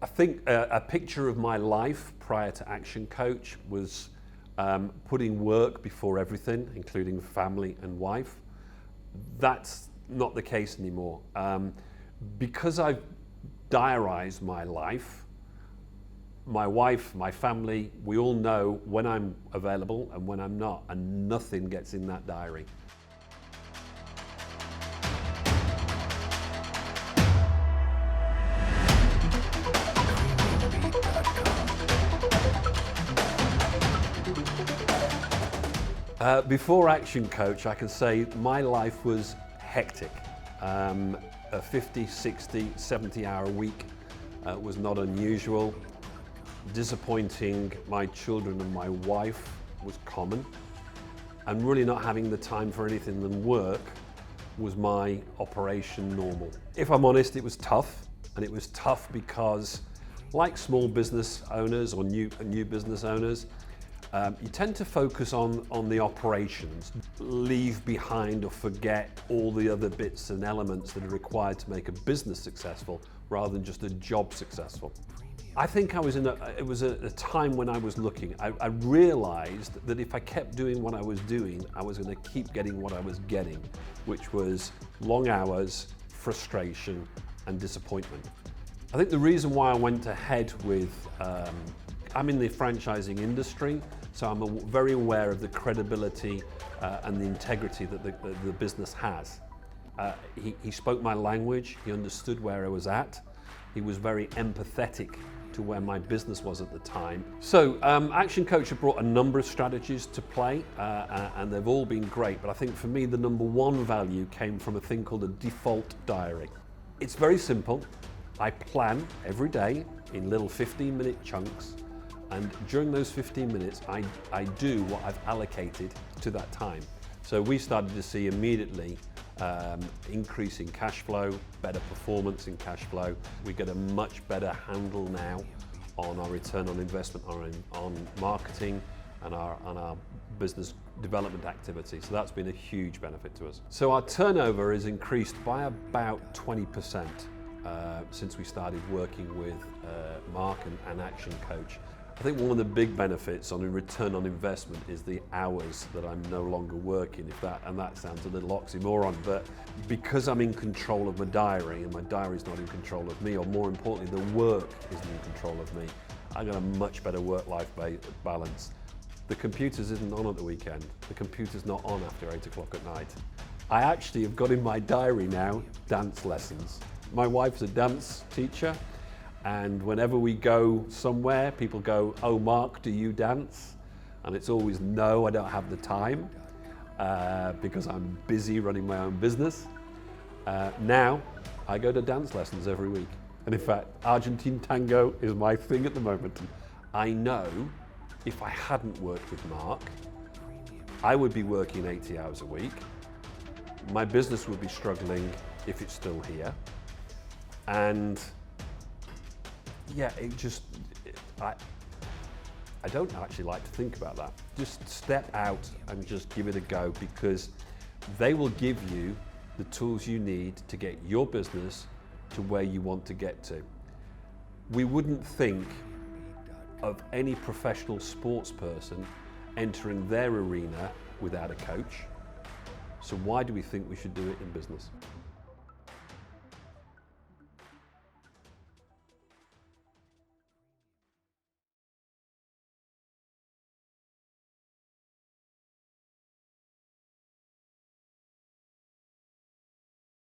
I think a picture of my life prior to Action Coach was putting work before everything, including family and wife. That's not the case anymore. Because I've diarised my life, my wife, my family, we all know when I'm available and when I'm not, and nothing gets in that diary. Before Action Coach, I can say my life was hectic. A 50, 60, 70-hour week was not unusual. Disappointing my children and my wife was common. And really not having the time for anything than work was my operation normal. If I'm honest, it was tough. And it was tough because, like small business owners or new business owners, you tend to focus on the operations, leave behind or forget all the other bits and elements that are required to make a business successful rather than just a job successful. I think it was a time when I was looking. I realized that if I kept doing what I was doing, I was going to keep getting what I was getting, which was long hours, frustration, and disappointment. I think the reason why I went ahead with, I'm in the franchising industry, so I'm very aware of the credibility and the integrity that the business has. He spoke my language, he understood where I was at, he was very empathetic to where my business was at the time. So Action Coach have brought a number of strategies to play and they've all been great, but I think for me the number one value came from a thing called a default diary. It's very simple. I plan every day in little 15-minute chunks, and during those 15 minutes I do what I've allocated to that time. So we started to see immediately increase in cash flow, better performance in cash flow. We get a much better handle now on our return on investment on marketing and our business development activity. So that's been a huge benefit to us. So our turnover is increased by about 20% since we started working with Mark and Action Coach. I think one of the big benefits on a return on investment is the hours that I'm no longer working, and that sounds a little oxymoron, but because I'm in control of my diary and my diary's not in control of me, or more importantly, the work isn't in control of me, I got a much better work-life balance. The computers isn't on at the weekend. The computer's not on after 8 o'clock at night. I actually have got in my diary now dance lessons. My wife's a dance teacher, and whenever we go somewhere, people go, "Oh, Mark, do you dance?" And it's always, "No, I don't have the time," because I'm busy running my own business. Now, I go to dance lessons every week. And in fact, Argentine tango is my thing at the moment. I know if I hadn't worked with Mark, I would be working 80 hours a week. My business would be struggling if it's still here. And yeah, I don't actually like to think about that. Just step out and just give it a go, because they will give you the tools you need to get your business to where you want to get to. We wouldn't think of any professional sports person entering their arena without a coach. So why do we think we should do it in business?